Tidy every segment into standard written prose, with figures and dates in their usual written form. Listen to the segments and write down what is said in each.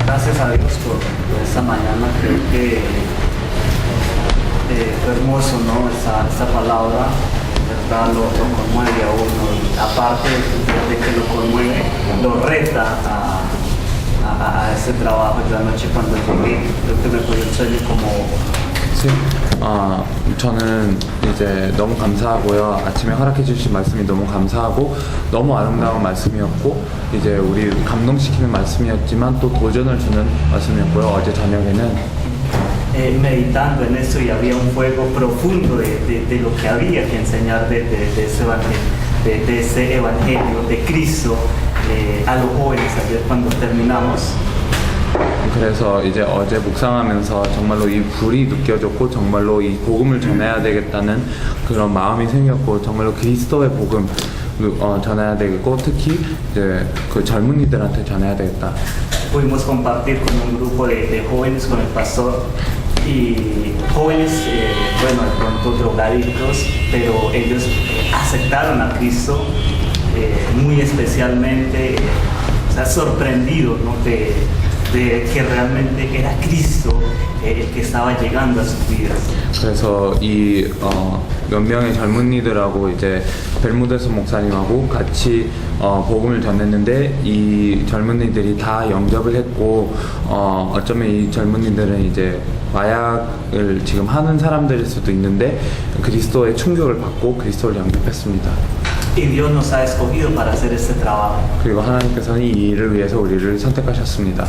Gracias a Dios por esta mañana. Creo que fue hermoso, ¿no? Esta palabra, ¿verdad? Lo conmueve a uno. Y aparte de que lo conmueve, lo reta a ese trabajo. Yo anoche cuando llegué, creo que me cogió el sueño como... 네. 저는 이제 너무 감사하고요. 아침에 허락해 주신 말씀이 너무 감사하고 너무 아름다운 말씀이었고 이제 우리 감동시키는 말씀이었지만 또 도전을 주는 말씀이었고요. 어제 저녁에는 meditando en eso y había un fuego profundo de lo que había que enseñar de ese evangelio de Cristo a los jóvenes ayer cuando terminamos. 그래서 이제 어제 묵상하면서 정말로 이 불이 느껴졌고 정말로 이 복음을 전해야 되겠다는 그런 마음이 생겼고 정말로 그리스도의 복음 전해야 되겠고 특히 이제 그 젊은이들한테 전해야 되겠다. Pudimos compartir con un grupo de jóvenes con el pastor y jóvenes, bueno, de pronto drogadictos, pero ellos aceptaron a Cristo muy especialmente, o sea, sorprendidos, ¿no? de que realmente era Cristo el que estaba llegando a sus vidas. 그래서 이 몇 명의 젊은이들하고 이제 벨무데스 목사님하고 같이 복음을 전했는데 이 젊은이들이 다 영접을 했고 어쩌면 이 젊은이들은 이제 마약을 지금 하는 사람들일 수도 있는데 그리스도의 충격을 받고 그리스도를 영접했습니다. Y Dios nos ha escogido para hacer este trabajo. 그리고 하나님께서는 이 일을 위해서 우리를 선택하셨습니다.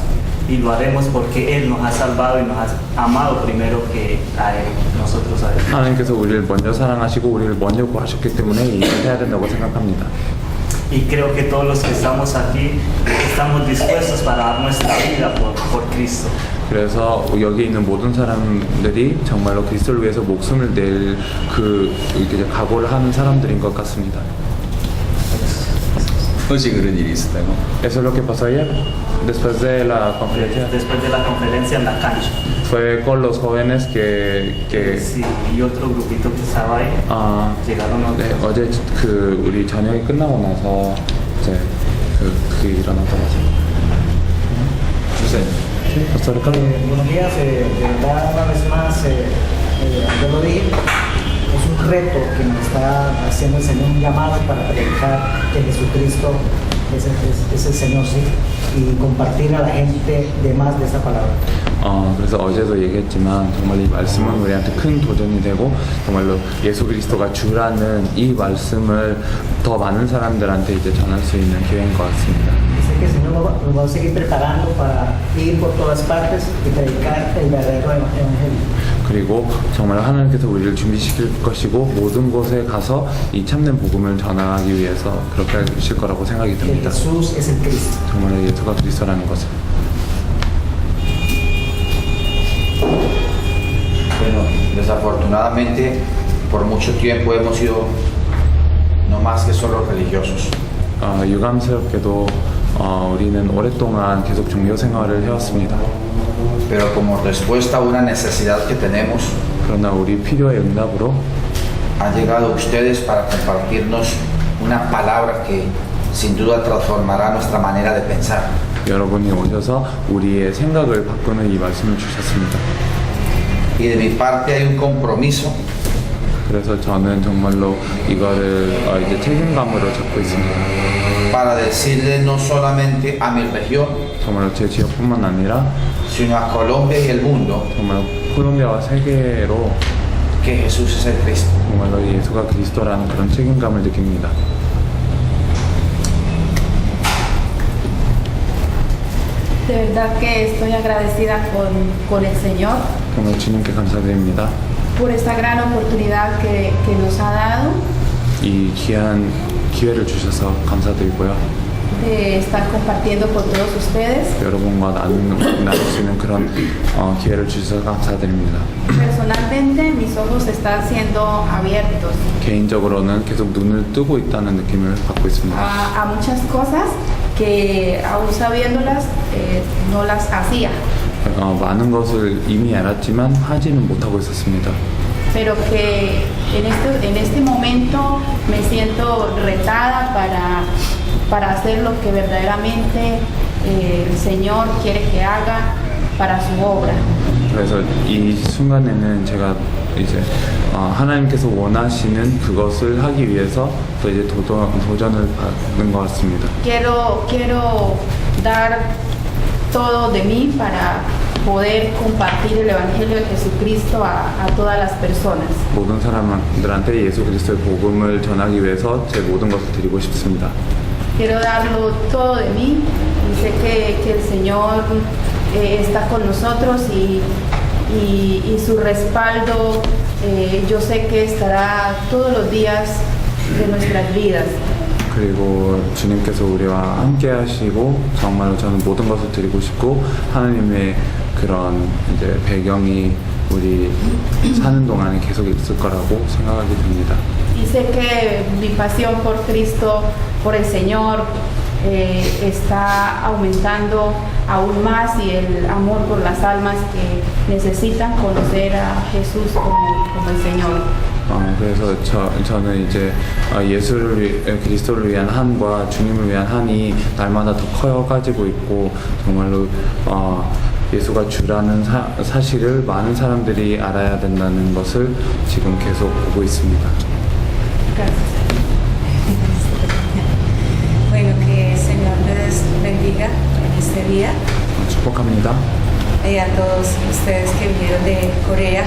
Y lo haremos porque Él nos ha salvado y nos ha amado primero que a Él, nosotros a Él. 하나님께서 우리를 먼저 사랑하시고 우리를 먼저 구하셨기 때문에 이 일을 해야 된다고 생각합니다. Y creo que todos los que estamos aquí estamos dispuestos para dar nuestra vida por Cristo. 그래서 여기 있는 모든 사람들이 정말로 그리스도를 위해서 목숨을 낼 그 각오를 하는 사람들인 것 같습니다. 어제 그런 일이 있었다고? Eso es lo que pasó ayer, después de la conferencia. Después de la conferencia en la cancha. Fue con los jóvenes que Sí, y otro grupito que estaba ahí. llegaron otros. 네, 어제 그 우리 저녁이 끝나고 나서 이제 그 일어나더라고요. 주세요. Buenos días, de verdad una vez más, yo lo dije, es un reto que nos está haciendo el Señor, un llamado para predicar que Jesucristo es el Señor, sí, y compartir a la gente de más de esta palabra. 그래서 어제도 얘기했지만 정말 이 말씀은 우리한테 큰 도전이 되고 정말로 예수 그리스도가 주라는 이 말씀을 더 많은 사람들한테 이제 전할 수 있는 기회인 것 같습니다. Sé que el Señor nos va a seguir preparando para ir por todas partes y predicar el verdadero evangelio. 그리고 정말 하나님께서 우리를 준비시킬 것이고 모든 곳에 가서 이 참된 복음을 전하기 위해서 그렇게 하실 거라고 생각이 듭니다. Jesús es el Cristo. 정말 예수가 그리스도라는 것을. Bueno, desafortunadamente por mucho tiempo hemos sido no más que solo religiosos. 유감스럽게도 우리는 오랫동안 계속 종교 생활을 해왔습니다. Pero como respuesta a una necesidad que tenemos, 그러나 우리 필요의 응답으로 han llegado ustedes para compartirnos una palabra que sin duda transformará nuestra manera de pensar. 여러분이 오셔서 우리의 생각을 바꾸는 이 말씀을 주셨습니다. Y de mi parte hay un compromiso 그래서 저는 정말로 이거를 이제 책임감으로 잡고 있습니다. para decirle no solamente a mi región, 정말로 제 지역뿐만 아니라 sino a Colombia y el mundo, 정말로 콜롬비아와 세계로 que Jesús es el Cristo. 정말로 예수가 그리스도라는 그런 책임감을 느낍니다. De verdad que estoy agradecida con el Señor 정말 주님께 감사드립니다. por esta gran oportunidad que nos ha dado 이 귀한 기회를 주셔서 감사드리고요. de estar compartiendo con todos ustedes. 여러분과 나눌 수 있는 그런 기회를 주셔서 감사드립니다. Personalmente mis ojos están siendo abiertos 개인적으로는 계속 눈을 뜨고 있다는 느낌을 받고 있습니다. a muchas cosas que aún sabiéndolas no las hacía. 많은 것을 이미 알았지만 하지는 못하고 있었습니다. Pero que en este momento me siento retada para hacer lo que verdaderamente el Señor quiere que haga para su obra. 그래서 이 순간에는 제가 이제 하나님께서 원하시는 그것을 하기 위해서 또 이제 도전을 받는 것 같습니다. Quiero dar todo de mí para poder compartir el Evangelio de Jesucristo a todas las personas. 모든 사람들한테 예수 그리스도의 복음을 전하기 위해서 제 모든 것을 드리고 싶습니다. Quiero darlo todo de mí y sé que el Señor está con nosotros y su respaldo yo sé que estará todos los días de nuestras vidas. 그리고 주님께서 우리와 함께 하시고 정말로 저는 모든 것을 드리고 싶고 하나님의 그런 이제 배경이 우리 사는 동안에 계속 있을 거라고 생각하게 됩니다. Y sé que mi pasión por Cristo, por el Señor, está aumentando aún más y el amor por las almas que necesitan conocer a Jesús como el Señor. 그래서 저는 이제 그리스도를 위한 한과 주님을 위한 한이 날마다 더 커가지고 있고 정말로 예수가 주라는 사실을 많은 사람들이 알아야 된다는 것을 지금 계속 보고 있습니다. Gracias. Bueno, que el Señor les bendiga en este día 축복합니다. y a todos ustedes que vinieron de Corea.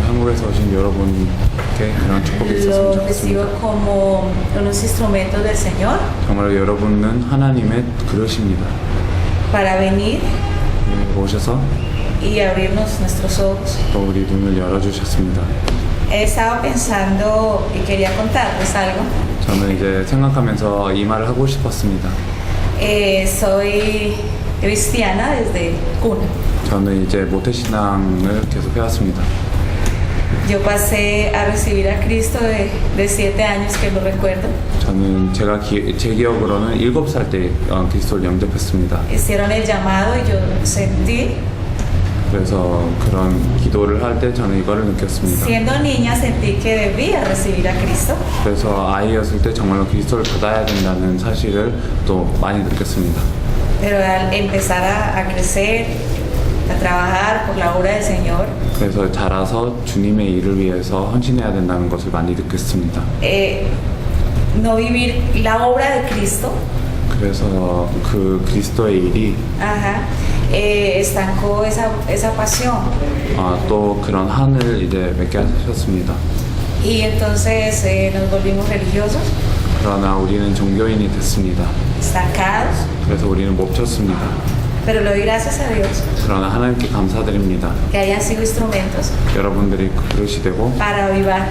한국에서 오신 여러분께 그런 축복이 있었으면 Los 좋겠습니다. recibo como unos instrumentos del Señor 정말로 여러분은 하나님의 그릇입니다. para venir 오셔서 y abrirnos nuestros ojos. 또 우리 눈을 열어주셨습니다. He estado pensando y quería contarles algo. 저는 이제 생각하면서 이 말을 하고 싶었습니다. Soy cristiana desde cuna. 저는 이제 모태신앙을 계속 해왔습니다. Yo pasé a recibir a Cristo de 7 años que lo recuerdo. 저는 제 기억으로는 7살 때 그리스도를 영접했습니다. Hicieron el llamado y yo sentí. 그래서 그런 기도를 할 때 저는 이거를 느꼈습니다. Siendo niña sentí que debía recibir a Cristo. 그래서 아이였을 때 정말로 그리스도를 받아야 된다는 사실을 또 많이 느꼈습니다. Pero al empezar a crecer, a trabajar por la obra del Señor, 그래서 자라서 주님의 일을 위해서 헌신해야 된다는 것을 많이 느꼈습니다. no vivir la obra de Cristo, 그래서 그 그리스도의 일이 estancó esa pasión. 또 그런 한을 이제 맺게 하셨습니다. Y entonces nos volvimos religiosos, 그러나 우리는 종교인이 됐습니다. estancados, 그래서 우리는 멈췄습니다. pero le doy gracias a Dios 그러나 하나님께 감사드립니다. que hayan sido instrumentos 여러분들이 그릇이 되고 para avivar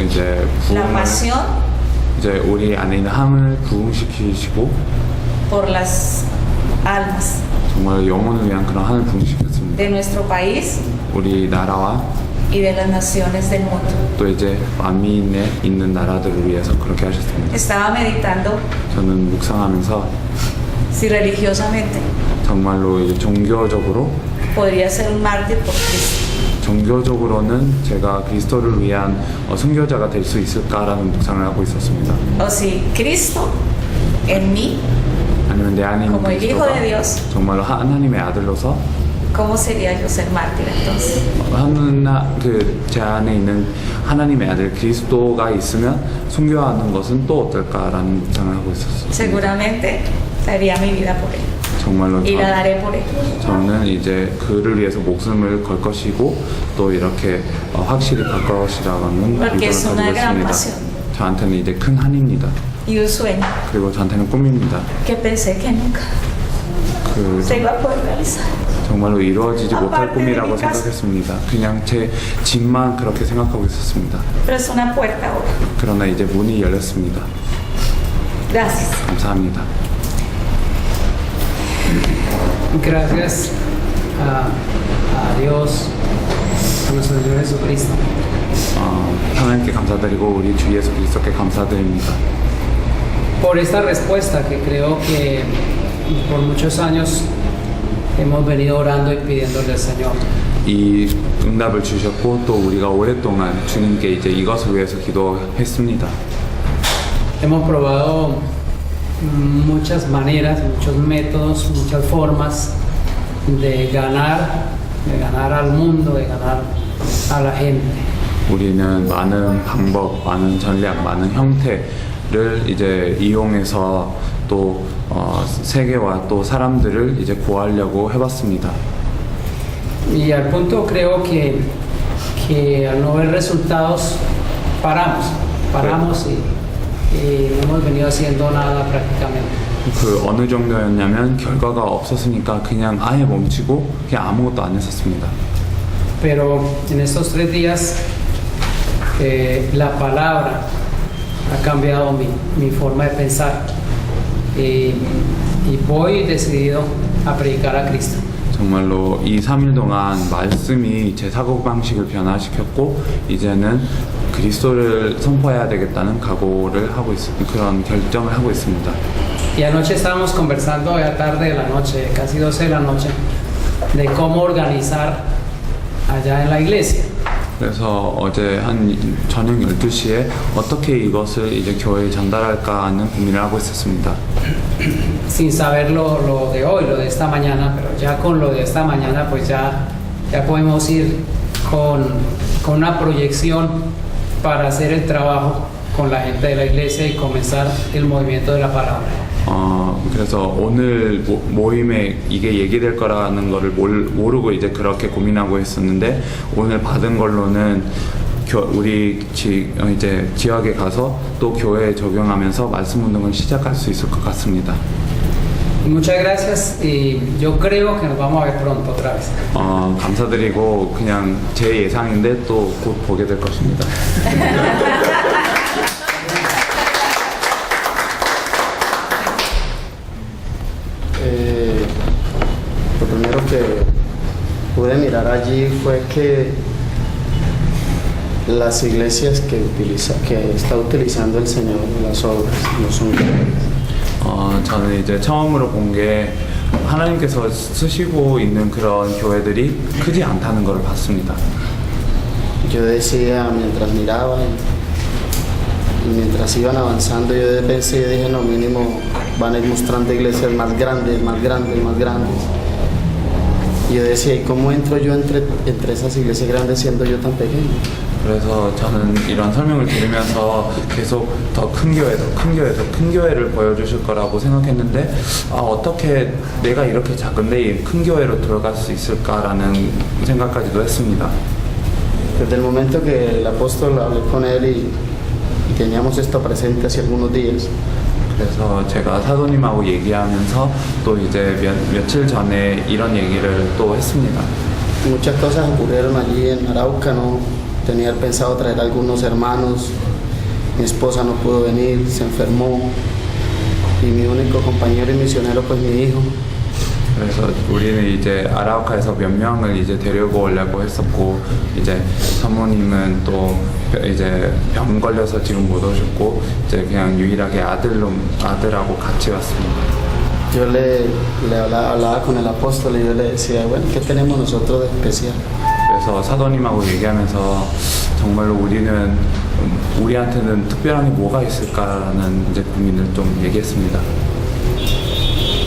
이제 la 부흥을 pasión 이제 우리 안에 있는 함을 부흥시키시고 por las almas 정말 영혼을 위한 그런 한을 부흥시켰습니다. de nuestro país 우리 나라와 y de las naciones del mundo. 또 이제 만민에 있는 나라들을 위해서 그렇게 하셨습니다. Estaba meditando 저는 묵상하면서 si religiosamente 정말로 이제 종교적으로 podría ser un mártir por Cristo. 종교적으로는 제가 그리스도를 위한 순교자가 될 수 있을까라는 묵상을 하고 있었습니다. O si Cristo en mí, 아니면 내 안에 있는 como el Hijo de Dios, 정말로 하나님의 아들로서 ¿cómo sería yo ser mártir entonces? 제 안에 있는 하나님의 아들 그리스도가 있으면 순교하는 것은 또 어떨까라는 묵상을 하고 있었습니다. Seguramente daría mi vida por él 정말로 y la daré por él. 저는 이제 그를 위해서 목숨을 걸 것이고 또 이렇게 확실히 갈 것이라는 Porque es 믿음을 una 가지고 gran 있습니다. pasión. 저한테는 이제 큰 한입니다. Y un sueño 그리고 저한테는 꿈입니다. que pensé que nunca se iba a poder realizar. 정말로 이루어지지 못할 Aparte de 꿈이라고 mi casa. 생각했습니다. 그냥 제 집만 그렇게 생각하고 있었습니다. Pero es una puerta ahora. 그러나 이제 문이 열렸습니다. Gracias. 감사합니다. Gracias a Dios, a nuestro Señor Jesucristo, 하나님께 감사드리고 우리 주 예수 그리스도께 감사드립니다. por esta respuesta que creo que por muchos años hemos venido orando y pidiéndole al Señor. 이 응답을 주셨고 또 우리가 오랫동안 주님께 이제 이것을 위해서 기도했습니다. Hemos probado muchas maneras, muchos métodos, muchas formas de ganar al mundo, de ganar a la gente. 우리는 많은 방법, 많은 전략, 많은 형태를 이제 이용해서 또 세계와 또 사람들을 이제 구하려고 해봤습니다. Y al punto creo que al no ver resultados paramos y no hemos venido haciendo nada prácticamente. 그 어느 정도였냐면 결과가 없었으니까 그냥 아예 멈추고 그냥 아무것도 안 했었습니다. Pero en estos 3 días la palabra ha cambiado mi forma de pensar y voy decidido a predicar a Cristo. 정말로 이 3일 동안 말씀이 제 사고방식을 변화시켰고 이제는 그리스도를 선포해야 되겠다는 각오를 하고 그런 결정을 하고 있습니다. Y anoche estábamos conversando ya tarde de la noche, casi 12 de la noche, de cómo organizar allá en la iglesia. 그래서 어제 한 저녁 12시에 어떻게 이것을 이제 교회에 전달할까 하는 고민을 하고 있었습니다. Sin saber lo de hoy, lo de esta mañana, pero ya con lo de esta mañana pues ya podemos ir con una proyección para hacer el trabajo con la gente de la iglesia y comenzar el movimiento de la palabra. 그래서 오늘 모임에 이게 얘기될 거라는 거를 모르고 이제 그렇게 고민하고 있었는데 오늘 받은 걸로는 우리 이제 지역에 가서 또 교회에 적용하면서 말씀 운동을 시작할 수 있을 것 같습니다. Muchas gracias y yo creo que nos vamos a ver pronto otra vez. 감사드리고 그냥 제 예상인데 또 곧 보게 될 것입니다. Lo primero que pude mirar allí fue que las iglesias que está utilizando el Señor en las obras no son grandes. 저는 이제 처음으로 본 게 하나님께서 쓰시고 있는 그런 교회들이 크지 않다는 걸 봤습니다. Yo decía mientras miraba y mientras iban avanzando, yo pensé y dije, no, mínimo van a ir mostrando iglesias más grandes, más grandes, más grandes. Y yo decía, ¿y cómo entro yo entre esas iglesias grandes siendo yo tan pequeño? 그래서 저는 이런 설명을 들으면서 계속 더 큰 교회, 더 큰 교회, 더 큰 교회를 보여주실 거라고 생각했는데 어떻게 내가 이렇게 작은데 큰 교회로 들어갈 수 있을까라는 생각까지도 했습니다. Desde el momento que el apóstol hablé con él y teníamos esto presente hace algunos días. 그래서 제가 사도님하고 얘기하면서 또 이제 며칠 전에 이런 얘기를 또 했습니다. Muchas cosas ocurrieron allí en Arauca, no tenía pensado traer algunos hermanos, mi esposa no pudo venir, se enfermó y mi único compañero y misionero pues mi hijo. 그래서 우리는 이제 아라우카에서 몇 명을 이제 데리고 오려고 했었고 이제 사모님은 또 이제 병 걸려서 지금 못 오셨고 이제 그냥 유일하게 아들하고 같이 왔습니다. Yo le hablaba con el apóstol y yo le decía, bueno, ¿qué tenemos nosotros de especial? 그래서 사도님하고 얘기하면서 정말로 우리한테는 특별한 게 뭐가 있을까라는 이제 고민을 좀 얘기했습니다.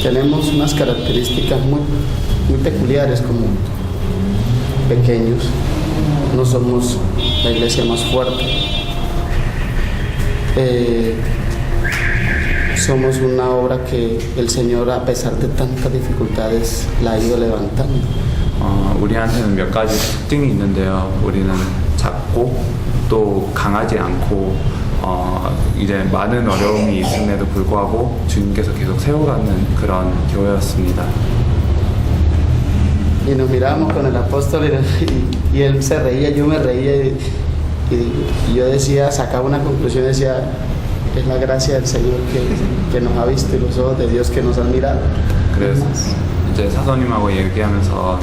Tenemos unas características muy peculiares como pequeños, no somos la iglesia más fuerte, somos una obra que el Señor a pesar de tantas dificultades la ha ido levantando. 우리한테는 몇 가지 특징이 있는데요. 우리는 작고 또 강하지 않고 이제 많은 어려움이 있음에도 불구하고 주님께서 계속 세워가는 그런 교회였습니다. Y nos mirábamos con el apóstol y él se reía, yo me reía y yo decía, sacaba una conclusión, decía, es la gracia del Señor que nos ha visto y los ojos de Dios que nos han mirado. 그래서 이제 사도님하고 얘기하면서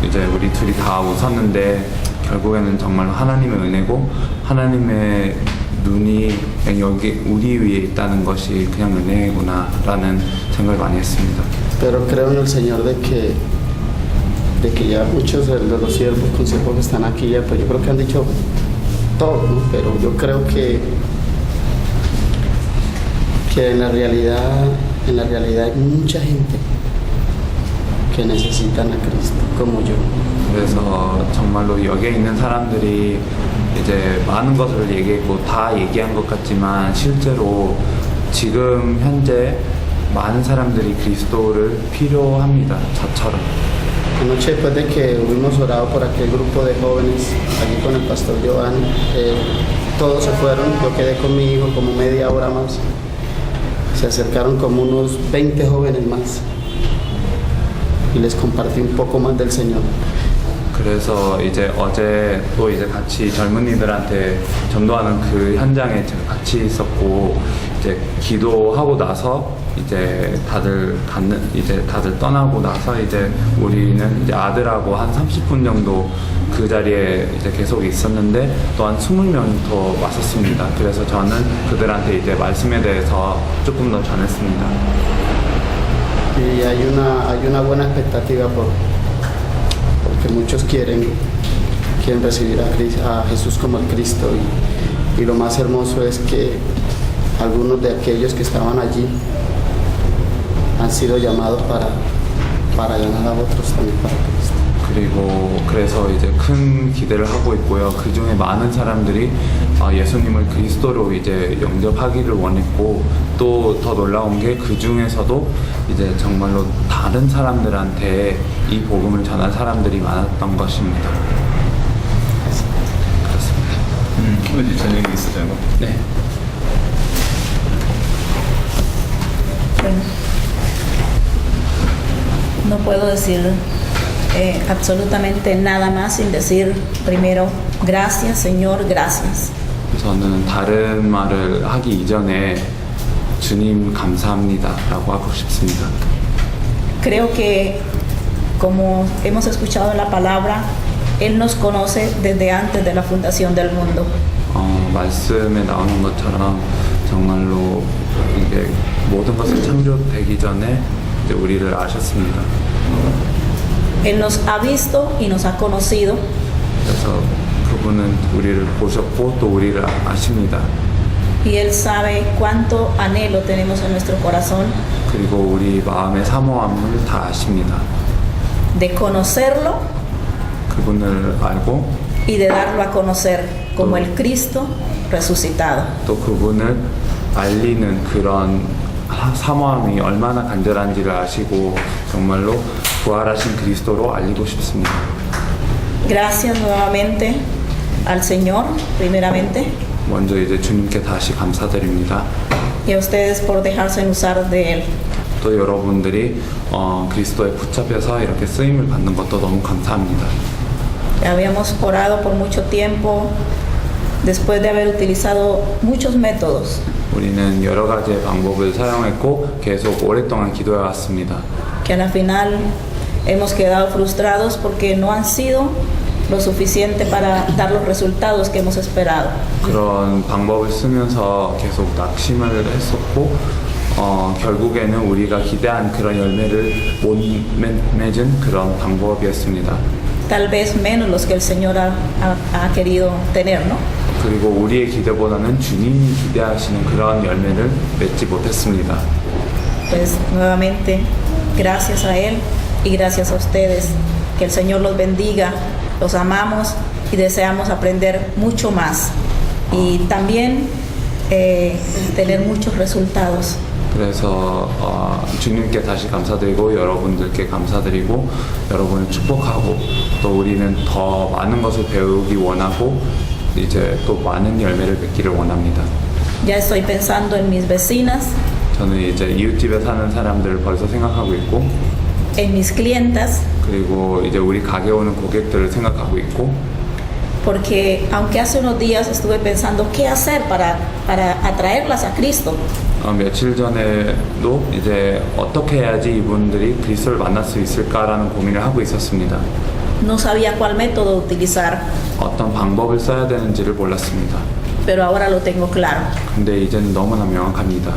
이제 우리 둘이 다 웃었는데 결국에는 정말 하나님의 은혜고 하나님의 눈이 그냥 여기 우리 위에 있다는 것이 그냥 은혜구나라는 생각을 많이 했습니다. Pero creo en el Señor de que ya muchos de los siervos consejos que están aquí ya, pues yo creo que han dicho todo, ¿no? Pero yo creo que que en la realidad hay mucha gente que necesitan a Cristo como yo. 그래서 정말로 여기에 있는 사람들이 이제 많은 것을 얘기했고 다 얘기한 것 같지만 실제로 지금 현재 많은 사람들이 그리스도를 필요합니다. 저처럼. Anoche después de que hubimos orado por aquel grupo de jóvenes allí con el pastor Giovanni, todos se fueron, yo quedé con mi hijo como media hora más. Se acercaron como unos 20 jóvenes más y les compartí un poco más del Señor. 그래서 이제 어제 또 이제 같이 젊은이들한테 전도하는 그 현장에 제가 같이 있었고 이제 기도하고 나서 이제 다들 떠나고 나서 이제 우리는 이제 아들하고 한 30분 정도 그 자리에 이제 계속 있었는데 또 한 20명 더 왔었습니다. 그래서 저는 그들한테 이제 말씀에 대해서 조금 더 전했습니다. Y hay una buena expectativa porque muchos quieren recibir a Jesús como el Cristo y lo más hermoso es que algunos de aquellos que estaban allí han sido llamados para ganar a otros también para Cristo. 그리고 그래서 이제 큰 기대를 하고 있고요. 그 중에 많은 사람들이 예수님을 그리스도로 이제 영접하기를 원했고 또 더 놀라운 게 그 중에서도 이제 정말로 다른 사람들한테 이 복음을 전할 사람들이 많았던 것입니다. 그렇습니다. 어디 저녁에 있었잖아요. 네. Bueno, no puedo decir absolutamente nada más sin decir primero gracias Señor, gracias. 저는 다른 말을 하기 이전에 주님 감사합니다라고 하고 싶습니다. Creo que como hemos escuchado en la palabra, Él nos conoce desde antes de la fundación del mundo. 말씀에 나오는 것처럼 정말로 이게 모든 것이 창조되기 전에 이제 우리를 아셨습니다. Él nos ha visto y nos ha conocido. 그래서 그분은 우리를 보셨고 또 우리를 아십니다. Y Él sabe cuánto anhelo tenemos en nuestro corazón 그리고 우리 마음의 사모함을 다 아십니다. de conocerlo 그분을 알고 y de darlo a conocer como el Cristo resucitado. 또 그분을 알리는 그런 사모함이 얼마나 간절한지를 아시고 정말로 부활하신 그리스도로 알리고 싶습니다. Gracias nuevamente al Señor, primeramente, 먼저 이제 주님께 다시 감사드립니다. y a ustedes por dejarse usar de Él. 또 여러분들이 그리스도에 붙잡혀서 이렇게 쓰임을 받는 것도 너무 감사합니다. Habíamos orado por mucho tiempo después de haber utilizado muchos métodos. 우리는 여러 가지의 방법을 사용했고 계속 오랫동안 기도해 왔습니다. Que a la final hemos quedado frustrados porque no han sido lo suficiente para dar los resultados que hemos esperado. 그런 방법을 쓰면서 계속 낙심을 했었고 결국에는 우리가 기대한 그런 열매를 못 맺은 그런 방법이었습니다. Tal vez menos los que el Señor ha querido tener, ¿no? 그리고 우리의 기대보다는 주님이 기대하시는 그런 열매를 맺지 못했습니다. Pues nuevamente, gracias a Él y gracias a ustedes. Que el Señor los bendiga, los amamos y deseamos aprender mucho más y también tener muchos resultados. 그래서 주님께 다시 감사드리고 여러분들께 감사드리고 여러분을 축복하고 또 우리는 더 많은 것을 배우기 원하고 이제 또 많은 열매를 맺기를 원합니다. Ya estoy pensando en mis vecinas, 저는 이제 이웃집에 사는 사람들을 벌써 생각하고 있고 en mis clientas, 그리고 이제 우리 가게 오는 고객들을 생각하고 있고 porque aunque hace unos días estuve pensando qué hacer para atraerlas a Cristo. 며칠 전에도 이제 어떻게 해야지 이분들이 그리스도를 만날 수 있을까라는 고민을 하고 있었습니다. No sabía cuál método utilizar, 어떤 방법을 써야 되는지를 몰랐습니다. pero ahora lo tengo claro. 근데 이제는 너무나 명확합니다.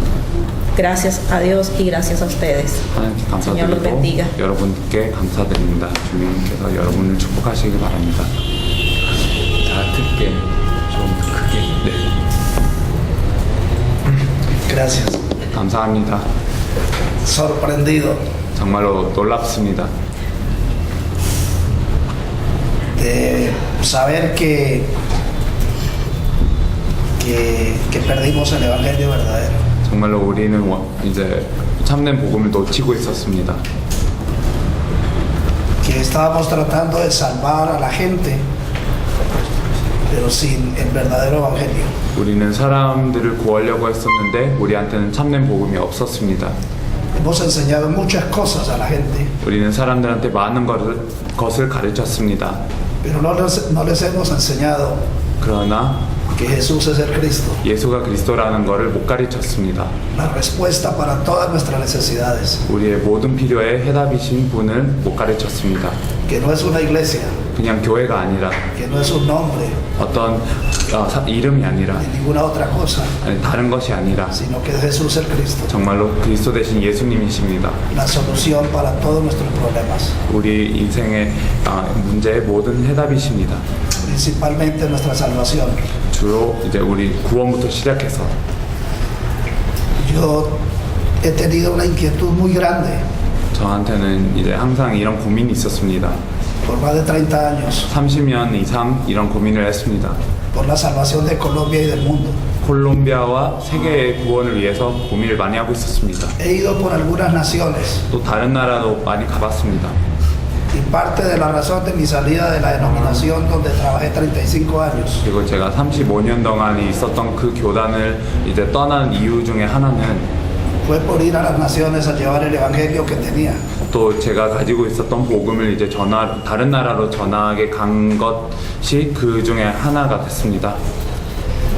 Gracias a Dios y gracias a ustedes. 하나님께 Señor los 감사드리고 bendiga. 여러분께 감사드립니다. 주님께서 여러분을 축복하시길 바랍니다. 다 듣게 좀 크게. 네. Gracias. 감사합니다. sorprendido 정말로 놀랍습니다. de saber que perdimos el evangelio verdadero. 정말로 우리는 이제 참된 복음을 놓치고 있었습니다. Que estábamos tratando de salvar a la gente, pero sin el verdadero evangelio. 우리는 사람들을 구하려고 했었는데 우리한테는 참된 복음이 없었습니다. Hemos enseñado muchas cosas a la gente, 우리는 사람들한테 많은 것을 가르쳤습니다. pero no les hemos enseñado 그러나 que Jesús es el Cristo, 예수가 그리스도라는 것을 못 가르쳤습니다. la respuesta para todas nuestras necesidades, 우리의 모든 필요에 해답이신 분을 못 가르쳤습니다. que no es una iglesia, 그냥 교회가 아니라 que no es un nombre, 어떤 이름이 아니라 ni ninguna otra cosa, 아니, 다른 것이 아니라 sino que es Jesús el Cristo, 정말로 그리스도 대신 예수님이십니다. la solución para todos nuestros problemas, 우리 인생의 문제의 모든 해답이십니다. principalmente nuestra salvación. 주로 이제 우리 구원부터 시작해서 Yo he tenido una inquietud muy grande 저한테는 이제 항상 이런 고민이 있었습니다. por más de 30 años 30년 이상 이런 고민을 했습니다. por la salvación de Colombia y del mundo. 콜롬비아와 세계의 구원을 위해서 고민을 많이 하고 있었습니다. He ido por algunas naciones 또 다른 나라도 많이 가봤습니다. y parte de la razón de mi salida de la denominación donde trabajé 35 años 그리고 제가 35년 동안 있었던 그 교단을 이제 떠난 이유 중에 하나는 fue por ir a las naciones a llevar el evangelio que tenía. 또 제가 가지고 있었던 복음을 이제 다른 나라로 전하게 간 것이 그 중에 하나가 됐습니다.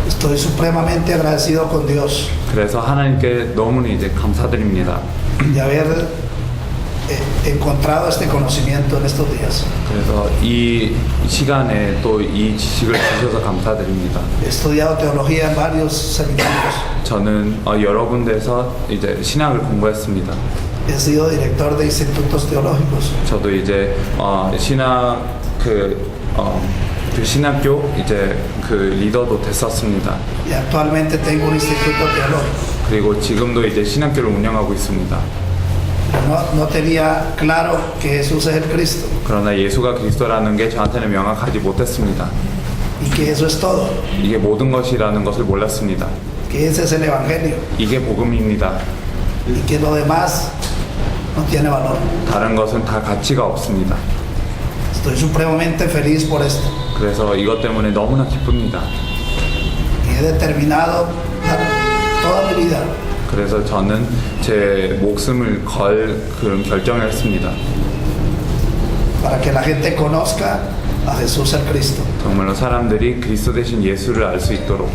Estoy supremamente agradecido con Dios 그래서 하나님께 너무나 이제 감사드립니다. de haber encontrado este conocimiento en estos días. 그래서 이 시간에 또 이 지식을 주셔서 감사드립니다. He estudiado teología en varios seminarios. 저는 여러 군데서 이제 신학을 공부했습니다. He sido director de institutos teológicos. 저도 이제 신학 그 신학교 이제 그 리더도 됐었습니다. Y actualmente tengo un instituto teológico. 그리고 지금도 이제 신학교를 운영하고 있습니다. No tenía claro que Jesús es el Cristo 그러나 예수가 그리스도라는 게 저한테는 명확하지 못했습니다. y que eso es todo, 이게 모든 것이라는 것을 몰랐습니다. que ese es el evangelio 이게 복음입니다. y que lo demás no tiene valor. 다른 것은 다 가치가 없습니다. Estoy supremamente feliz por esto 그래서 이것 때문에 너무나 기쁩니다. y he determinado dar toda mi vida 그래서 저는 제 목숨을 걸 그런 결정을 했습니다. para que la gente conozca a Jesús el Cristo, 정말로 사람들이 그리스도 대신 예수를 알 수 있도록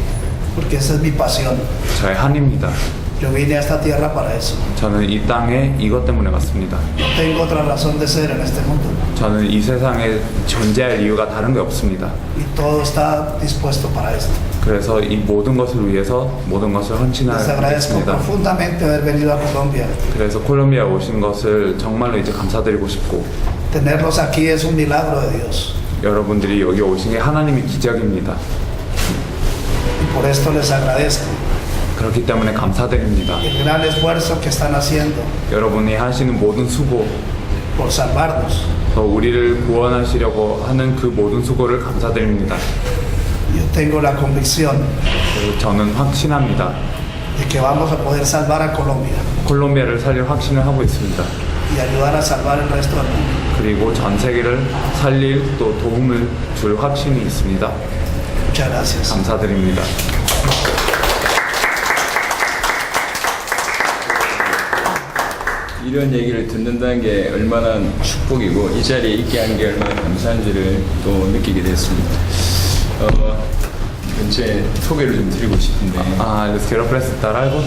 porque esa es mi pasión. 저의 한입니다. Yo vine a esta tierra para eso. 저는 이 땅에 이것 때문에 왔습니다. No tengo otra razón de ser en este mundo 저는 이 세상에 존재할 이유가 다른 게 없습니다. y todo está dispuesto para esto. 그래서 이 모든 것을 위해서 모든 것을 Les agradezco 헌신하겠습니다. profundamente haber venido a Colombia. 그래서 콜롬비아 오신 것을 정말로 이제 감사드리고 싶고 Tenerlos aquí es un milagro de Dios 여러분들이 여기 오신 게 하나님의 기적입니다. y por esto les agradezco 그렇기 때문에 감사드립니다. el gran esfuerzo que están haciendo 여러분이 하시는 모든 수고 por salvarnos. 또 우리를 구원하시려고 하는 그 모든 수고를 감사드립니다. Yo tengo la convicción 그리고 저는 확신합니다. de que vamos a poder salvar a Colombia 콜롬비아를 살릴 확신을 하고 있습니다. y ayudar a salvar el resto del mundo. 그리고 전 세계를 살릴 또 도움을 줄 확신이 있습니다. Muchas gracias. 감사드립니다. 이런 얘기를 듣는다는 게 얼마나 축복이고 이 자리에 있게 한 게 얼마나 감사한지를 또 느끼게 됐습니다. 근처에 소개를 좀 드리고 싶은데 les quiero presentar algo.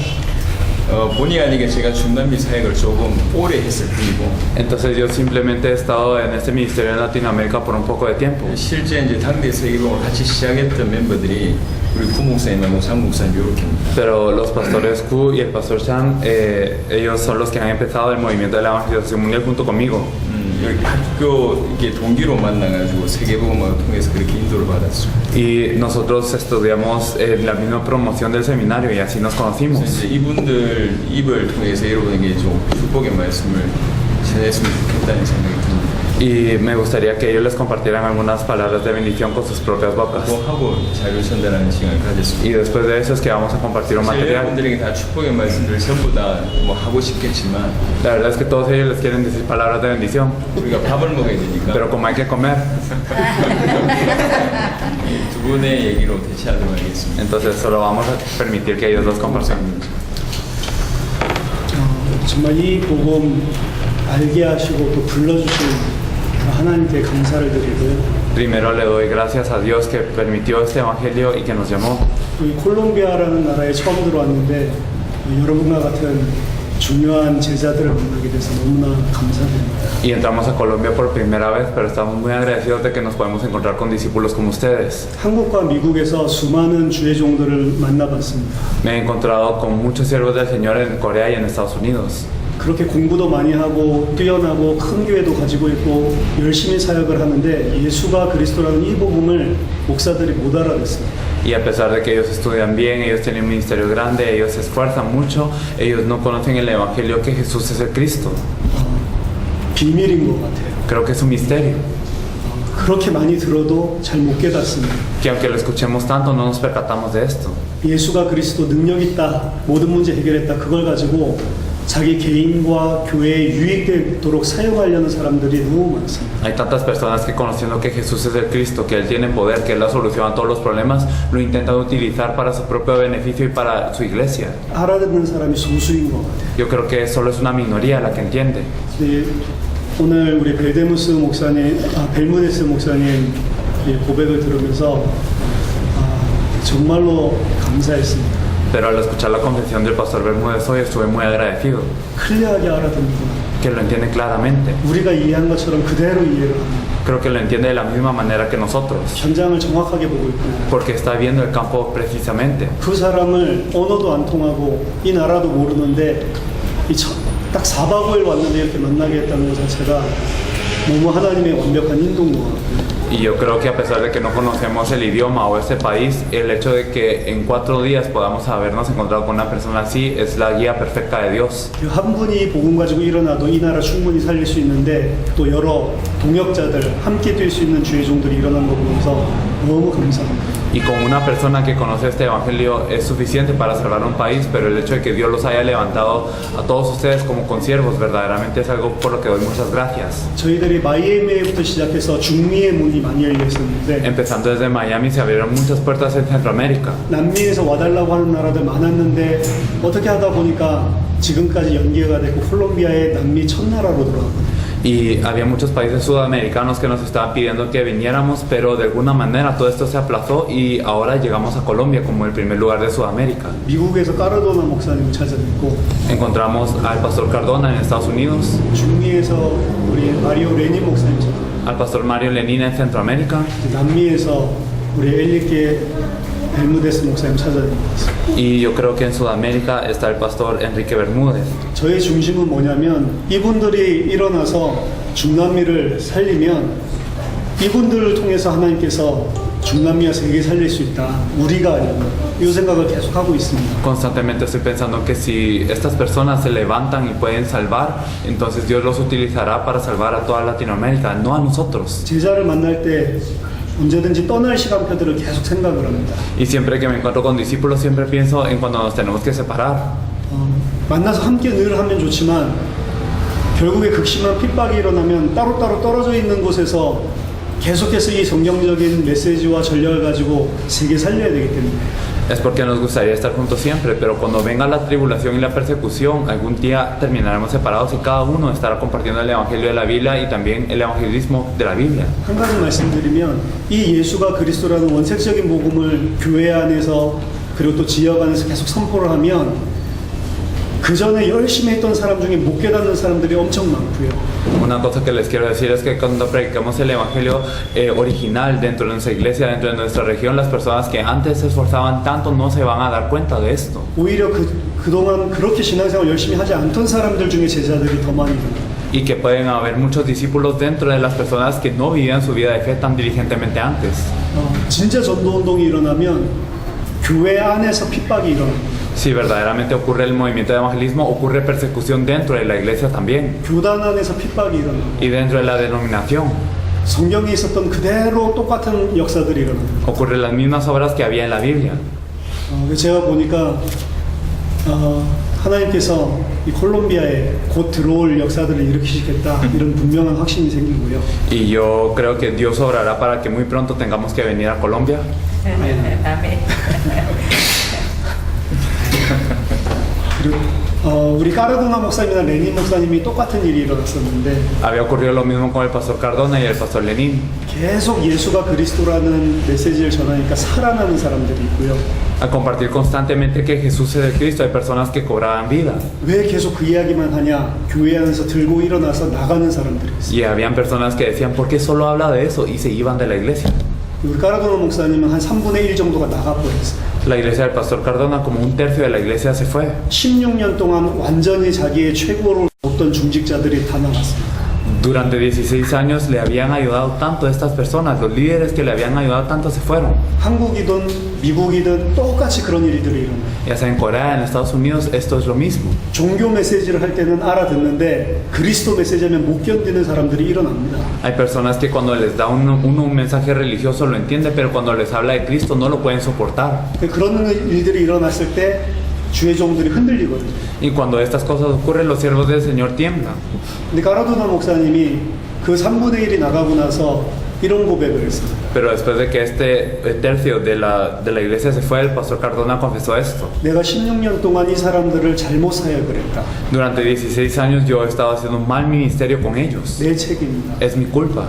본의 아니게 제가 중남미 사역을 조금 오래 했을 뿐이고 Entonces yo simplemente he estado en este ministerio en Latinoamérica por un poco de tiempo. 실제 이제 당대 세계복음을 같이 시작했던 멤버들이 우리 구목사님하고 장목사님 이렇게입니다. Pero los pastores Q y el pastor Chan, ellos son los que han empezado el movimiento de la evangelización mundial junto conmigo. 여기 학교 이게 동기로 만나가지고 세계복음을 통해서 그렇게 인도를 받았죠. Y nosotros estudiamos en la misma promoción del seminario y así nos conocimos. 그래서 이제 이분들 입을 통해서 여러분에게 좀 축복의 말씀을 전했으면 좋겠다는 생각이 듭니다. Y me gustaría que ellos les compartieran algunas palabras de bendición con sus propias bocas. 뭐 하고 자료 전달하는 시간을 가졌습니다. Y después de eso es que vamos a compartir un 사실 material. 여러분들에게 다 축복의 말씀들 전부 다 뭐 하고 싶겠지만 La verdad es que todos ellos les quieren decir palabras de bendición, 우리가 밥을 먹어야 되니까 pero como hay que comer, 두 분의 얘기로 대체하도록 하겠습니다. entonces solo vamos a permitir que ellos dos compartan. 정말 이 복음 알게 하시고 또 불러주신 하나님께 감사를 드리고요. Primero le doy gracias a Dios que permitió este evangelio y que nos llamó. 이 콜롬비아라는 나라에 처음 들어왔는데 여러분과 같은 중요한 제자들을 만나게 돼서 너무나 감사드립니다. Y entramos a Colombia por primera vez, pero estamos muy agradecidos de que nos podemos encontrar con discípulos como ustedes. 한국과 미국에서 수많은 주의 종들을 만나봤습니다. Me he encontrado con muchos siervos del Señor en Corea y en Estados Unidos. 그렇게 공부도 많이 하고 뛰어나고 큰 교회도 가지고 있고 열심히 사역을 하는데 예수가 그리스도라는 이 복음을 목사들이 못 알아듣습니다. Y a pesar de que ellos estudian bien, ellos tienen un ministerio grande, ellos se esfuerzan mucho, ellos no conocen el evangelio que Jesús es el Cristo. 비밀인 것 같아요. Creo que es un misterio. 그렇게 많이 들어도 잘 못 깨닫습니다. Que aunque lo escuchemos tanto, no nos percatamos de esto. 예수가 그리스도 능력 있다, 모든 문제 해결했다, 그걸 가지고 자기 개인과 교회에 유익되도록 사용하려는 사람들이 너무 많습니다. Hay tantas personas que conociendo que Jesús es el Cristo, que Él tiene poder, que Él la solución a todos los problemas, lo intentan utilizar para su propio beneficio y para su iglesia. 알아듣는 사람이 소수인 것 같아요. Yo creo que solo es una minoría la que entiende. 네, 오늘 우리 벨데무스 목사님, 벨무데스 목사님 고백을 들으면서 정말로 감사했습니다. Pero al escuchar la confesión del pastor Bermúdez hoy estuve muy agradecido. 클리어하게 알아듣는구나. Que lo entiende claramente. 우리가 이해한 것처럼 그대로 이해를 합니다. Creo que lo entiende de la misma manera que nosotros. 현장을 정확하게 보고 있구나. Porque está viendo el campo precisamente. 그 사람을 언어도 안 통하고 이 나라도 모르는데 딱 4박 5일 왔는데 이렇게 만나게 했다는 것 자체가 너무 하나님의 완벽한 인도인 것 같아요. Y yo creo que a pesar de que no conocemos el idioma o este país, el hecho de que en 4 días podamos habernos encontrado con una persona así es la guía perfecta de Dios. 한 분이 복음 가지고 일어나도 이 나라 충분히 살릴 수 있는데 또 여러 동역자들 함께 뛸 수 있는 주의 종들이 일어난 거 보면서 너무 감사합니다. Y con una persona que conoce este evangelio es suficiente para salvar un país, pero el hecho de que Dios los haya levantado a todos ustedes como consiervos verdaderamente es algo por lo que doy muchas gracias. 저희들이 마이애미부터 시작해서 중미의 문이 많이 열려 있었는데 Empezando desde Miami se abrieron muchas puertas en Centroamérica. 남미에서 와달라고 하는 나라들 많았는데 어떻게 하다 보니까 지금까지 연계가 되고 콜롬비아의 남미 첫 나라로 돌아왔거든요. Y había muchos países sudamericanos que nos estaban pidiendo que viniéramos, pero de alguna manera todo esto se aplazó y ahora llegamos a Colombia como el primer lugar de Sudamérica. 미국에서 까르도나 목사님을 찾아뵙고 Encontramos al pastor Cardona en Estados Unidos, 중미에서 우리 마리오 레니 목사님 찾아뵙고 al pastor Mario Lenin en Centroamérica 남미에서 우리 엘리케 벨무데스 목사님 찾아뵙습니다. y yo creo que en Sudamérica está el pastor Enrique Bermúdez. 저의 중심은 뭐냐면 이분들이 일어나서 중남미를 살리면 이분들을 통해서 하나님께서 중남미와 세계 살릴 수 있다. 우리가 아니고 이 생각을 계속 하고 있습니다. Constantemente estoy pensando que si estas personas se levantan y pueden salvar, entonces Dios los utilizará para salvar a toda Latinoamérica, no a nosotros. 제자를 만날 때 언제든지 떠날 시간표들을 계속 생각을 합니다. Y siempre que me encuentro con discípulos siempre pienso en cuando nos tenemos que separar. 만나서 함께 늘 하면 좋지만 결국에 극심한 핍박이 일어나면 따로따로 떨어져 있는 곳에서 계속해서 이 성경적인 메시지와 전략을 가지고 세계 살려야 되기 때문에 Es porque nos gustaría estar juntos siempre, pero cuando venga la tribulación y la persecución, algún día terminaremos separados y cada uno estará compartiendo el evangelio de la Biblia y también el evangelismo de la Biblia. 한 가지 말씀드리면 이 예수가 그리스도라는 원색적인 복음을 교회 안에서 그리고 또 지역 안에서 계속 선포를 하면 그 전에 열심히 했던 사람 중에 못 깨닫는 사람들이 엄청 많고요. Una cosa que les quiero decir es que cuando predicamos el evangelio original dentro de nuestra iglesia, dentro de nuestra región, las personas que antes se esforzaban tanto no se van a dar cuenta de esto. 오히려 그동안 그렇게 신앙생활 열심히 하지 않던 사람들 중에 제자들이 더 많이 일어나요. y que pueden haber muchos discípulos dentro de las personas que no vivían su vida de fe tan diligentemente antes. 진짜 전도운동이 일어나면 교회 안에서 핍박이 일어납니다. Si verdaderamente ocurre el movimiento de evangelismo, ocurre persecución dentro de la iglesia también 교단 안에서 핍박이 일어납니다. y dentro de la denominación. 성경에 있었던 그대로 똑같은 역사들이 일어납니다. Ocurren las mismas obras que había en la Biblia. 제가 보니까 하나님께서 이 콜롬비아에 곧 들어올 역사들을 일으키시겠다 이런 분명한 확신이 생기고요. Y yo creo que Dios obrará para que muy pronto tengamos que venir a Colombia. Amén. 그리고 우리 까르도나 목사님이나 레닌 목사님이 똑같은 일이 일어났었는데 Había ocurrido lo mismo con el pastor Cardona y el pastor Lenin. 계속 예수가 그리스도라는 메시지를 전하니까 살아나는 사람들이 있고요. Al compartir constantemente que Jesús es el Cristo, hay personas que cobraban vida. 왜 계속 그 이야기만 하냐? 교회 안에서 들고 일어나서 나가는 사람들이 있어요. Y habían personas que decían, ¿por qué solo habla de eso? Y se iban de la iglesia. 우리 까르도나 목사님은 한 3분의 1 정도가 나가버렸어요. La iglesia del pastor Cardona, como un tercio de la iglesia se fue. 16년 동안 완전히 자기의 최고를 얻던 중직자들이 다 나갔습니다. Durante 16 años le habían ayudado tanto a estas personas, los líderes que le habían ayudado tanto se fueron. 한국이든 미국이든 똑같이 그런 일들이 일어나요. Ya sea en Corea, en Estados Unidos, esto es lo mismo. 종교 메시지를 할 때는 알아듣는데 그리스도 메시지하면 못 견디는 사람들이 일어납니다. Hay personas que cuando les da uno un mensaje religioso lo entiende, pero cuando les habla de Cristo no lo pueden soportar. 그런 일들이 일어났을 때 주의 종들이 흔들리거든요. Y cuando estas cosas ocurren, los siervos del Señor tiemblan. 근데 까르도나 목사님이 그 3분의 1이 나가고 나서 이런 고백을 했어요. Pero después de que este tercio de la iglesia se fue, el pastor Cardona confesó esto. 내가 16년 동안 이 사람들을 잘못 사역을했다. Durante 16 años yo he estado haciendo un mal ministerio con ellos. 내 책임이다. Es mi culpa.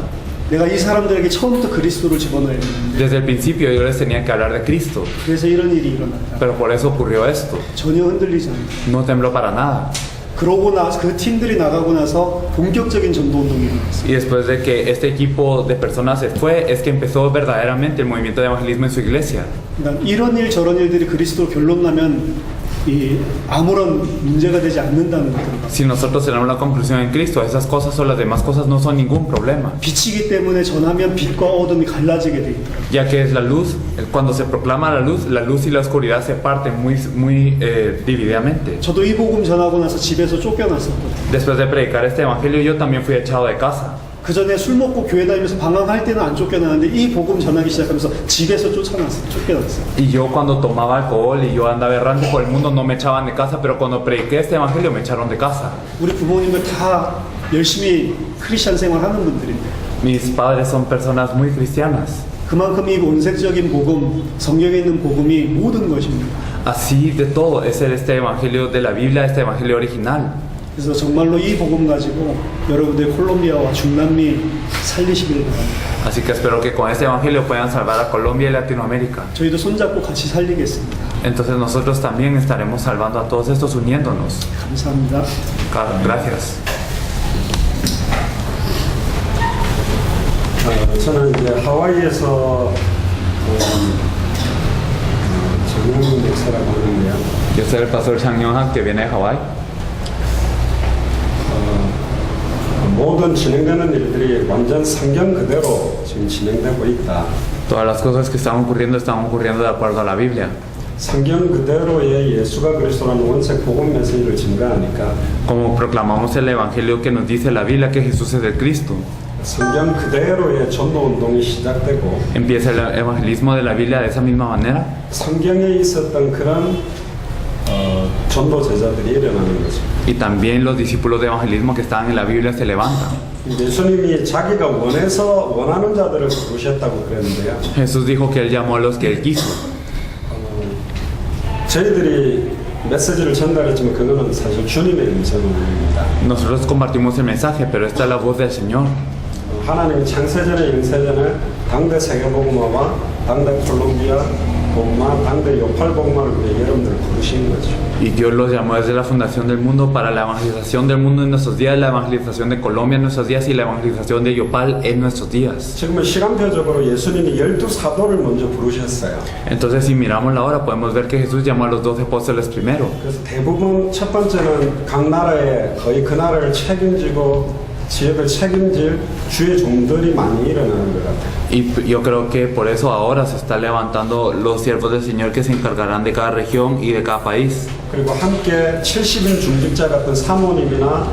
내가 이 사람들에게 처음부터 그리스도를 집어넣어야 되는데 Desde el principio yo les tenía que hablar de Cristo. 그래서 이런 일이 일어났다. Pero por eso ocurrió esto. 전혀 흔들리지 않는다. No tembló para nada. 그러고 나서 그 팀들이 나가고 나서 본격적인 전도운동이 일어났어요. Y después de que este equipo de personas se fue, es que empezó verdaderamente el movimiento de evangelismo en su iglesia. 그러니까 이런 일 저런 일들이 그리스도 결론 나면 이 아무런 문제가 되지 않는다는 거죠. Si nosotros tenemos la conclusión en Cristo, esas cosas o las demás cosas no son ningún problema. 빛이기 때문에 전하면 빛과 어둠이 갈라지게 돼 있더라고요. Ya que es la luz, cuando se proclama la luz y la oscuridad se parten muy divididamente. 저도 이 복음 전하고 나서 집에서 쫓겨났었거든요. Después de predicar este evangelio, yo también fui echado de casa. 그 전에 술 먹고 교회 다니면서 방황할 때는 안 쫓겨나는데 이 복음 전하기 시작하면서 집에서 쫓겨났어요. Y yo cuando tomaba alcohol y yo andaba errante por el mundo no me echaban de casa, pero cuando prediqué este evangelio me echaron de casa. 우리 부모님들 다 열심히 크리스찬 생활하는 분들인데. Mis padres son personas muy cristianas. 그만큼 이 원색적인 복음, 성경에 있는 복음이 모든 것입니다. Así de todo es este evangelio de la Biblia, este evangelio original. 그래서 정말로 이 복음 가지고 여러분들 콜롬비아와 중남미 살리시길 바랍니다. Así que espero que con este evangelio puedan salvar a Colombia y Latinoamérica. 저희도 손잡고 같이 살리겠습니다. Entonces nosotros también estaremos salvando a todos estos uniéndonos. 감사합니다. Gracias. 저는 이제 하와이에서 정용 목사라고 하는데요. Yo soy el pastor Chang Yong-han que viene de Hawái. 모든 진행되는 일들이 완전 성경 그대로 지금 진행되고 있다. Todas las cosas que están ocurriendo de acuerdo a la Biblia. 성경 그대로의 예수가 그리스도라는 원색 복음 메시지를 증거하니까 Como proclamamos el evangelio que nos dice la Biblia que Jesús es el Cristo. 성경 그대로의 전도 운동이 시작되고 Empieza el evangelismo de la Biblia de esa misma manera. 성경에 있었던 그런 전도 제자들이 일어나는 거죠. Y también los discípulos de evangelismo que estaban en la Biblia se levantan. 예수님이 자기가 원해서 원하는 자들을 부르셨다고 그랬는데요. Jesús dijo que él llamó a los que él quiso. 저희들이 메시지를 전달했지만 그거는 사실 주님의 음성입니다. Nosotros compartimos el mensaje, pero esta es la voz del Señor. 하나님이 창세전에 영세전에 당대 세계복음화와 당대 콜롬비아 복마, 당대 요팔 복마를 위해 여러분들을 부르신 거죠. Y Dios los llamó desde la fundación del mundo para la evangelización del mundo en nuestros días, la evangelización de Colombia en nuestros días y la evangelización de Yopal en nuestros días. 지금은 시간표적으로 예수님이 12사도를 먼저 부르셨어요. Entonces, si miramos la hora, podemos ver que Jesús llamó a los 12 apóstoles primero. 그래서 대부분 첫 번째는 각 나라에 거의 그 나라를 책임지고 지역을 책임질 주의 종들이 많이 일어나는 것 같아요. Y yo creo que por eso ahora se están levantando los siervos del Señor que se encargarán de cada región y de cada país. 그리고 함께 70인 중직자 같은 사모님이나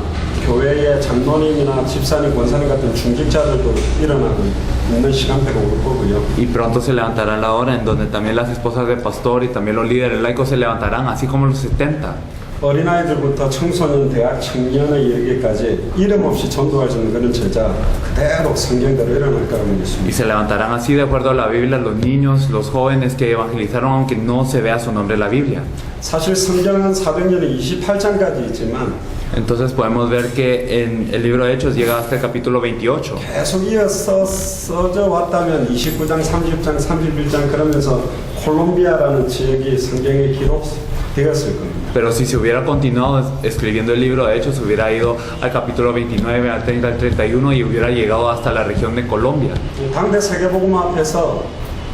교회의 장로님이나 집사님, 권사님 같은 중직자들도 있는 시간표가 올 거고요. Y pronto se levantará la hora en donde también las esposas del pastor y también los líderes laicos se levantarán, así como los 70. 어린아이들부터 청소년, 대학, 청년에 이르기까지 이름 없이 전도할 수 있는 그런 제자 그대로 성경대로 일어날 거라고 Y 믿습니다. se levantarán así de acuerdo a la Biblia los niños, los jóvenes que evangelizaron aunque no se vea su nombre en la Biblia. 사실 성경은 400년에 28장까지 있지만 Entonces podemos ver que en el libro de Hechos llega hasta el capítulo 28. 계속 이어서 써져 왔다면 29장, 30장, 31장 그러면서 콜롬비아라는 지역이 성경에 기록되었을 겁니다. Pero si se hubiera continuado escribiendo el libro de Hechos, hubiera ido al capítulo 29, al 30, al 31 y hubiera llegado hasta la región de Colombia. 당대 세계복음 앞에서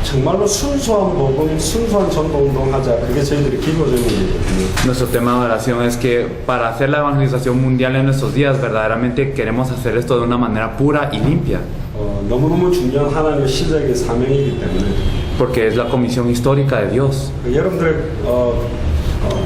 정말로 순수한 복음, 순수한 전도 운동하자. 그게 저희들의 기도 제목이거든요. Nuestro tema de oración es que para hacer la evangelización mundial en nuestros días, verdaderamente queremos hacer esto de una manera pura y limpia. 너무너무 중요한 하나님의 시작의 사명이기 때문에. Porque es la comisión histórica de Dios. 여러분들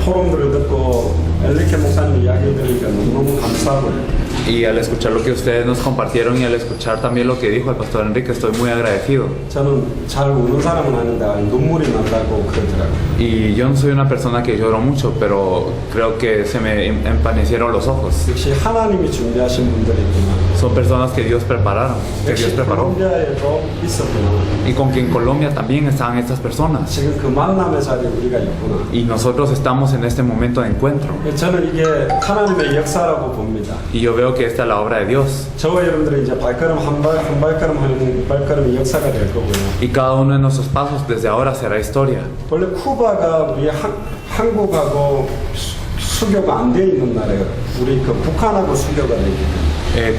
포럼들을 듣고 엘리케 목사님 이야기를 들으니까 너무너무 감사하고요. Y al escuchar lo que ustedes nos compartieron y al escuchar también lo que dijo el pastor Enrique, estoy muy agradecido. 저는 잘 우는 사람은 아닌데 눈물이 난다고 그러더라고요. Y yo no soy una persona que lloro mucho, pero creo que se me empanecieron los ojos. 역시 하나님이 준비하신 분들이구나. Son personas que Dios prepararon, que Dios preparó. 콜롬비아에도 있었구나. Y con que en Colombia también están estas personas. 지금 그 만남의 자리에 우리가 있구나. Y nosotros estamos en este momento de encuentro. 저는 이게 하나님의 역사라고 봅니다. Y yo veo que esta es la obra de Dios. 저와 여러분들이 이제 발걸음 한 발걸음 하는 발걸음이 역사가 될 거고요. Y cada uno de nuestros pasos desde ahora será historia. 원래 쿠바가 우리 한국하고 수교가 안 돼 있는 나라예요. 우리 그 북한하고 수교가 돼 있거든요.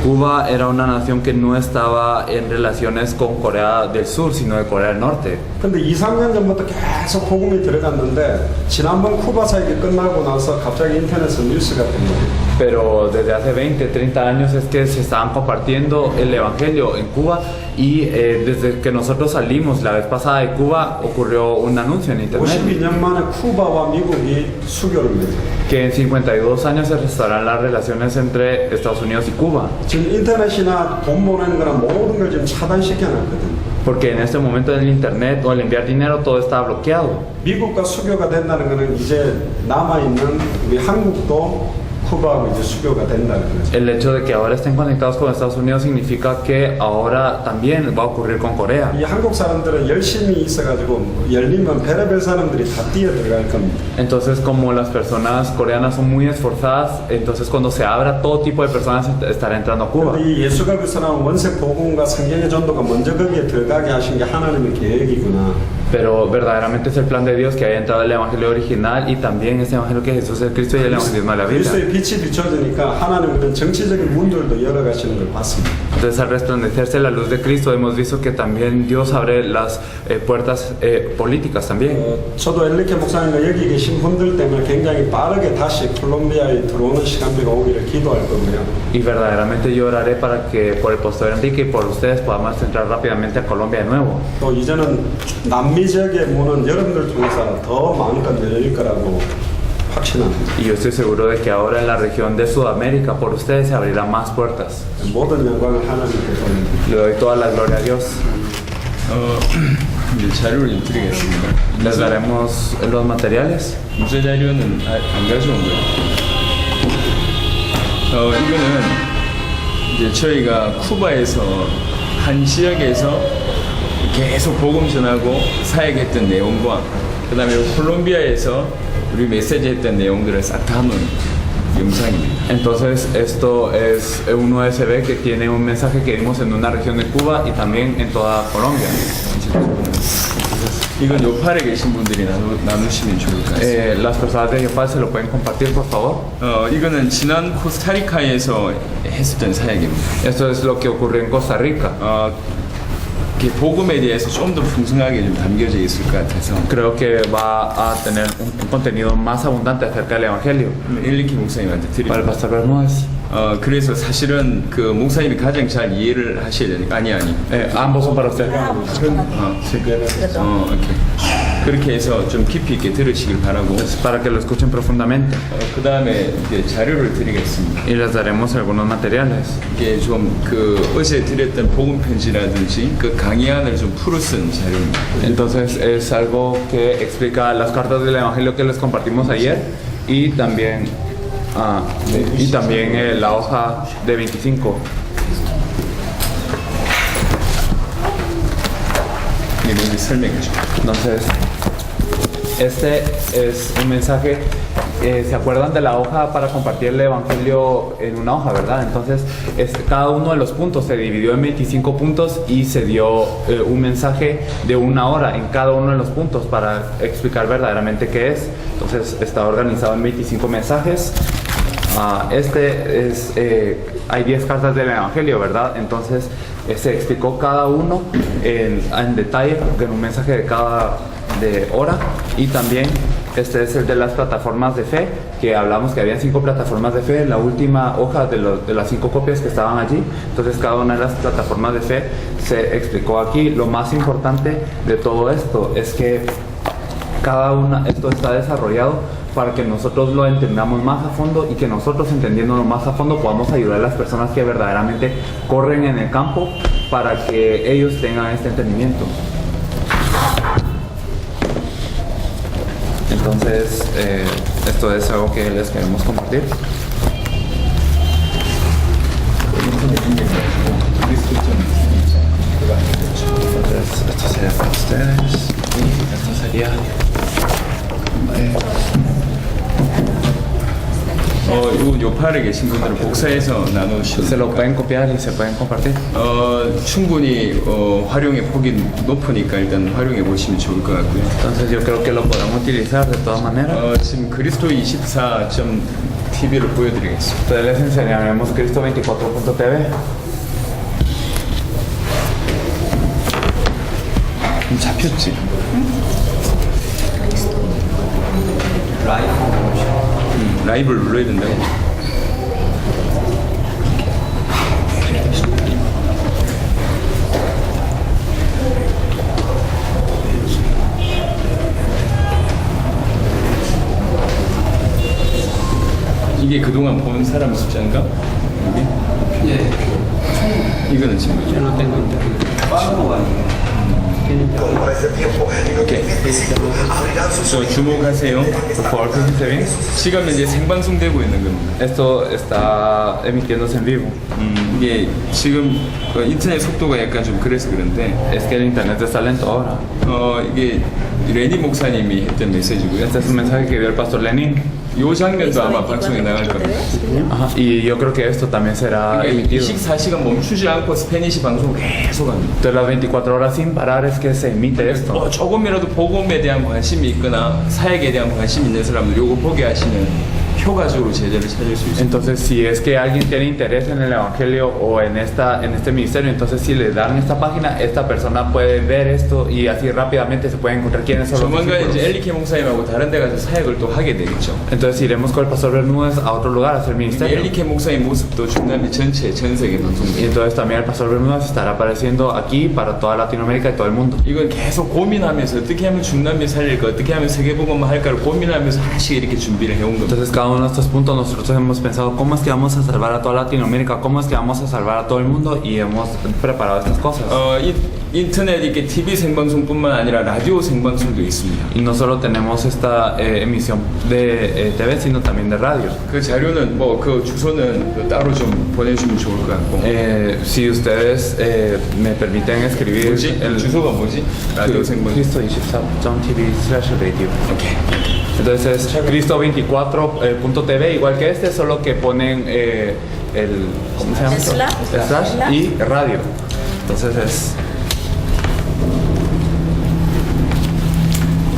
Cuba era una nación que no estaba en relaciones con Corea del Sur, sino de Corea del Norte. 근데 2, 3년 전부터 계속 복음이 들어갔는데 지난번 쿠바 사역이 끝나고 나서 갑자기 인터넷에 뉴스가 뜬 거예요. Pero desde hace 20, 30 años es que se estaban compartiendo el Evangelio en Cuba y desde que nosotros salimos la vez pasada de Cuba ocurrió un anuncio en internet 52년 만에 쿠바와 미국이 수교를 맺어요. que en 52 años se restaurarán las relaciones entre Estados Unidos y Cuba. 지금 인터넷이나 돈 보내는 거나 모든 걸 지금 차단시켜놨거든요. Porque en este momento el internet o el enviar dinero todo está bloqueado. 미국과 수교가 된다는 거는 이제 남아있는 우리 한국도 쿠바하고 이제 수교가 된다는 거죠. El hecho de que ahora estén conectados con Estados Unidos significa que ahora también va a ocurrir con Corea. 이 한국 사람들은 열심히 있어가지고 열리면 별의별 사람들이 다 뛰어들어갈 겁니다. Entonces, como las personas coreanas son muy esforzadas, entonces cuando se abra todo tipo de personas estará entrando a Cuba. 이 예수가 그리스도라는 원색 복음과 성경의 전도가 먼저 거기에 들어가게 하신 게 하나님의 계획이구나. Pero verdaderamente es el plan de Dios que haya entrado el evangelio original y también ese evangelio que Jesús es Cristo y el evangelismo de la Biblia. 그리스도의 빛이 비춰지니까 하나님은 그런 정치적인 문들도 열어가시는 걸 봤습니다. Entonces, al resplandecerse la luz de Cristo, hemos visto que también Dios abre las puertas políticas también. 저도 엘리케 목사님과 여기 계신 분들 때문에 굉장히 빠르게 다시 콜롬비아에 들어오는 시간대가 오기를 기도할 거고요. Y verdaderamente yo oraré para que por el pastor Enrique y por ustedes podamos entrar rápidamente a Colombia de nuevo. 또 이제는 남미 지역의 문은 여러분들 통해서 더 마음껏 열릴 거라고 확신합니다. Y yo estoy seguro de que ahora en la región de Sudamérica por ustedes se abrirán más puertas. 모든 영광을 하나님께 돌립니다. Le doy toda la gloria a Dios. 이제 자료를 좀 드리겠습니다. Les daremos los materiales. 문서 자료는 안 가져온 거예요. 이거는 이제 저희가 쿠바에서 한 지역에서 계속 복음 전하고 사역했던 내용과 그 다음에 콜롬비아에서 우리 메시지 했던 내용들을 싹 다 한번 영상입니다. Entonces esto es un USB que tiene un mensaje que dimos en una región de Cuba y también en toda Colombia. Entonces, 이건 요팔에 계신 분들이 나누시면 좋을 것 같습니다. Las personas de Yopal se lo pueden compartir, por favor. 이거는 지난 코스타리카에서 했었던 사역입니다. Esto es lo que ocurrió en Costa Rica. 이렇게 복음에 대해서 좀 더 풍성하게 좀 담겨져 있을 것 같아서. Creo que va a tener un contenido más abundante acerca del Evangelio. 엘리키 목사님한테 Para el 드립니다. pastor Bermúdez. 그래서 사실은 그 목사님이 가장 잘 이해를 하셔야 되니까 아니. Ambos son para usted. 오케이. 그렇게 해서 좀 깊이 있게 들으시길 바라고. Para que lo escuchen profundamente. 그 다음에 자료를 드리겠습니다. Y les daremos algunos materiales. 이게 좀 그 어제 드렸던 복음 편지라든지 그 강의안을 좀 풀어 쓴 자료입니다. Entonces es algo que explica las cartas del Evangelio que les compartimos ayer y también la hoja de 25. Entonces, este es un mensaje. ¿Se acuerdan de la hoja para compartir el Evangelio en una hoja, verdad? Entonces, cada uno de los puntos se dividió en 25 puntos y se dio un mensaje de 1 hora en cada uno de los puntos para explicar verdaderamente qué es. Entonces, está organizado en 25 mensajes. Hay 10 cartas del Evangelio, ¿verdad? Entonces, se explicó cada uno en detalle en un mensaje de hora. Y también este es el de las plataformas de fe, que hablamos que había 5 plataformas de fe en la última hoja de las 5 copias que estaban allí. Entonces cada una de las plataformas de fe se explicó aquí. Lo más importante de todo esto es que esto está desarrollado para que nosotros lo entendamos más a fondo y que nosotros, entendiéndolo más a fondo, podamos ayudar a las personas que verdaderamente corren en el campo para que ellos tengan este entendimiento. Entonces, esto es algo que les queremos compartir. Entonces, esto sería para ustedes y esto sería... 요 요팔에 계신 분들은 복사해서 나누시면 Se lo pueden copiar y se pueden compartir. 충분히 활용의 폭이 높으니까 일단 활용해 보시면 좋을 것 같고요. Entonces yo creo que lo podemos utilizar de todas maneras. 지금 그리스도24.tv를 보여드리겠습니다. Entonces les enseñaremos Cristo24.tv. 잡혔지? 라이브를 눌러야 된다고? 이게 그동안 본 사람 숫자인가? 여기? 예. 이거는 지금 주목하세요. 지금 이제 생방송되고 있는 겁니다. Esto está emitiéndose en vivo. 이게 지금 인터넷 속도가 약간 좀 그래서 그런데 Es que el internet está lento ahora. 이게 레니 목사님이 했던 메시지고요. Este es un mensaje que dio el pastor Lenin. 이 장면도 아마 방송에 나갈 겁니다. Y yo creo que esto también será emitido. 24시간 멈추지 않고 스페니시 방송 계속 합니다. De las 24 horas sin parar es que se emite esto. 조금이라도 복음에 대한 관심이 있거나 사역에 대한 관심 있는 사람들 요거 보게 하시면 효과적으로 제자를 찾을 수 있습니다. Entonces, si es que alguien tiene interés en el evangelio o en este ministerio, entonces si le dan esta página, esta persona puede ver esto y así rápidamente se puede encontrar quiénes son los 조만간 discípulos. 이제 엘리케 목사님하고 다른 데 가서 사역을 또 하게 되겠죠. Entonces iremos con el pastor Bermúdez a otro lugar a hacer ministerio. 엘리케 목사님 모습도 중남미 전체 전 세계 Y 방송돼요. entonces también el pastor Bermúdez estará apareciendo aquí para toda Latinoamérica y todo el mundo. 이건 계속 고민하면서 어떻게 하면 중남미 살릴까, 어떻게 하면 세계복음화 할까를 고민하면서 하나씩 이렇게 준비를 해온 겁니다. Entonces cada uno de estos puntos nosotros hemos pensado cómo es que vamos a salvar a toda Latinoamérica, cómo es que vamos a salvar a todo el mundo y hemos preparado estas cosas. 인터넷 이렇게 TV 생방송뿐만 아니라 라디오 생방송도 있습니다. Y no solo tenemos esta emisión de TV, sino también de radio. 그 자료는 뭐 그 주소는 따로 좀 보내주면 좋을 것 같고. Si ustedes me permiten escribir el 주소가 뭐지? 라디오 생방송. Cristo24.tv/radio. 오케이. Entonces es Cristo24.tv, igual que este, solo que ponen ¿cómo se llama? Slash y radio. Entonces es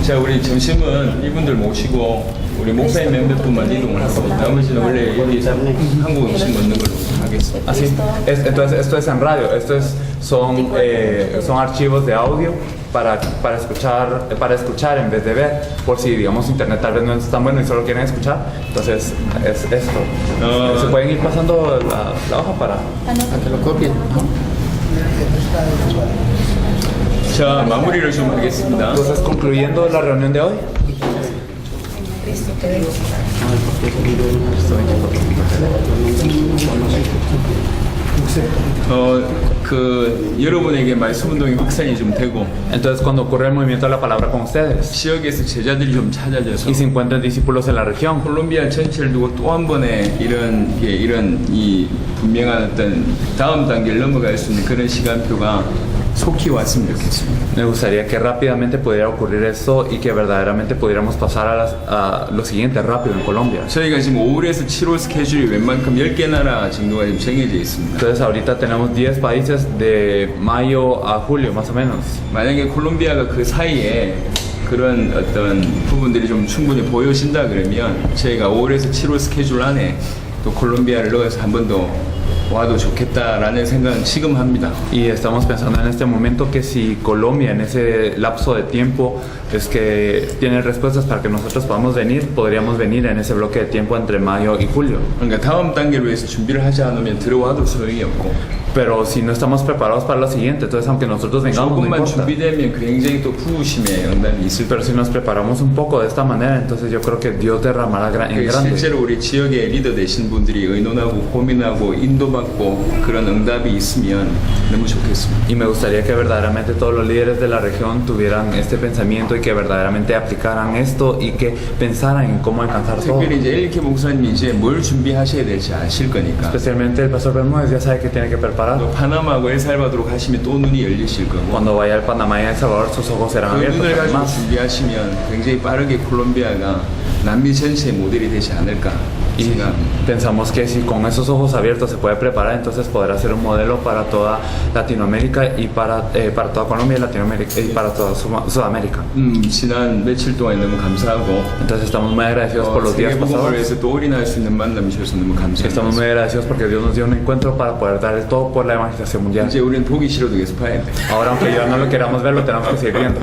자, 우리 점심은 이분들 모시고 우리 목사님 몇 분만 이동을 하고 나머지는 원래 여기 한국 음식 먹는 걸로 하겠습니다. Así. Entonces esto es en radio, son archivos de audio para escuchar en vez de ver, por si digamos internet tal vez no es tan bueno y solo quieren escuchar, entonces es esto. Se pueden ir pasando la hoja para que lo copien. 자, 마무리를 좀 하겠습니다. Entonces concluyendo la reunión de hoy. 여러분에게 말씀 운동이 확산이 좀 되고, Entonces cuando ocurre el movimiento de la palabra con ustedes 지역에서 제자들이 좀 찾아져서 y se encuentran discípulos en la región, 콜롬비아 전체를 두고 또 한 번의 이런 이 분명한 어떤 다음 단계를 넘어갈 수 있는 그런 시간표가 속히 왔으면 좋겠습니다. me gustaría que rápidamente pudiera ocurrir esto y que verdaderamente pudiéramos pasar a lo siguiente rápido en Colombia. 저희가 지금 5월에서 7월 스케줄이 웬만큼 10개 나라 정도가 지금 정해져 있습니다. Entonces ahorita tenemos 10 países de mayo a julio más o menos. 만약에 콜롬비아가 그 사이에 그런 어떤 부분들이 좀 충분히 보여진다 그러면 저희가 5월에서 7월 스케줄 안에 또 콜롬비아를 넣어서 한 번 더 와도 좋겠다라는 생각은 지금 합니다. Y estamos pensando en este momento que si Colombia en ese lapso de tiempo es que tiene respuestas para que nosotros podamos venir, podríamos venir en ese bloque de tiempo entre mayo y julio. 그러니까 다음 단계를 위해서 준비를 하지 않으면 들어와도 소용이 없고. Pero si no estamos preparados para lo siguiente, entonces aunque nosotros vengamos no 조금만 importa. 준비되면 굉장히 또 부으심의 응답이 있을 Pero si nos preparamos un poco de esta manera, entonces yo creo que Dios derramará en grande. 실제로 우리 지역의 리더 되신 분들이 의논하고 고민하고 인도받고 그런 응답이 있으면 너무 좋겠습니다. Y me gustaría que verdaderamente todos los líderes de la región tuvieran este pensamiento y que verdaderamente aplicaran esto y que pensaran en cómo alcanzar todo. 특별히 이제 엘리케 목사님이 이제 뭘 준비하셔야 될지 아실 거니까. Especialmente el pastor Bermúdez ya sabe que tiene que preparar. 또 파나마하고 엘살바도로 가시면 또 눈이 열리실 거고. Cuando vaya al Panamá y a El Salvador sus ojos serán 그 abiertos. 눈을 가지고 además. 준비하시면 굉장히 빠르게 콜롬비아가 남미 전체의 모델이 되지 않을까. Y pensamos que si con esos ojos abiertos se puede preparar, entonces podrá ser un modelo para toda Latinoamérica y para toda Colombia y Latinoamérica y para toda Sudamérica. 지난 며칠 동안 너무 감사하고. Entonces estamos muy agradecidos por los días pasados. 세계복음을 또 올인할 수 있는 만남이 주셔서 너무 감사합니다. Estamos muy agradecidos porque Dios nos dio un encuentro para poder dar el todo por la evangelización mundial. 이제 우리는 보기 싫어도 계속 봐야 돼. Ahora aunque ya no lo queramos ver, lo tenemos que seguir viendo.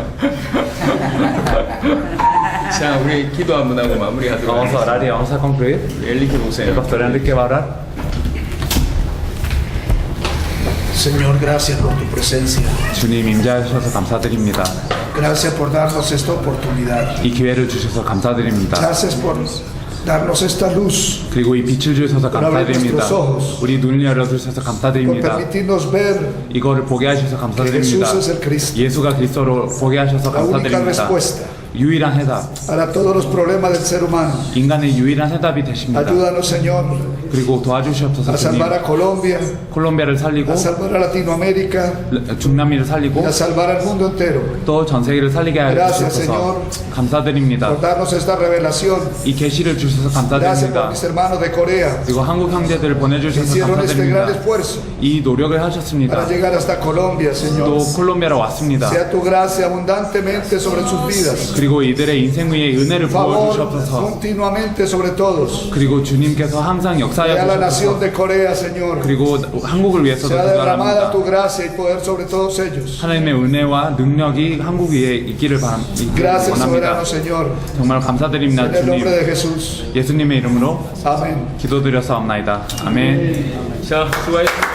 자, 우리 기도 한번 하고 마무리하도록 Vamos a orar y vamos a concluir. 엘리케 El 목사님. pastor Enrique va a orar. Señor, gracias por tu presencia. 주님 임재해 주셔서 감사드립니다. Gracias por darnos esta oportunidad. 이 기회를 주셔서 감사드립니다. Gracias por darnos esta luz, 그리고 이 빛을 주셔서 감사드립니다. 우리 눈을 열어주셔서 por 감사드립니다. permitirnos ver 이거를 보게 하셔서 que 감사드립니다. Jesús es el Cristo, 예수가 그리스도로 보게 하셔서 la única 감사드립니다. respuesta 유일한 해답, para todos los problemas del ser humano. 인간의 유일한 해답이 되십니다. Ayúdanos, Señor, 그리고 도와주시옵소서 a 주님. salvar a Colombia, 콜롬비아를 살리고 a salvar a Latinoamérica 중남미를 y 살리고 a salvar al mundo entero. 또 전 세계를 살리게 하여 Gracias, 주셔서 Señor, 감사드립니다. por darnos esta revelación. 이 계시를 주셔서 Gracias por 감사드립니다. mis hermanos de Corea 그리고 한국 형제들을 que 보내주셔서 hicieron este gran 감사드립니다. esfuerzo 이 노력을 하셨습니다. para llegar hasta Colombia, Señor. 또 콜롬비아로 왔습니다. Sea tu gracia abundantemente sobre sus vidas. 그리고 이들의 인생 위에 은혜를 Favor 부어주시옵소서. continuamente sobre todos. 그리고 주님께서 항상 Sea 역사하여 la nación 주셔서 de Corea, Señor. 그리고 한국을 위해서도 Sea derramada 기도합니다. tu gracia y poder sobre todos ellos. 하나님의 은혜와 능력이 한국 위에 있기를 바랍니다. Gracias, 원합니다. soberano Señor. 정말 감사드립니다. En el 주님. nombre de Jesús. 예수님의 이름으로 Amén. 기도드려서옵나이다. 아멘. 자, 수고하셨습니다.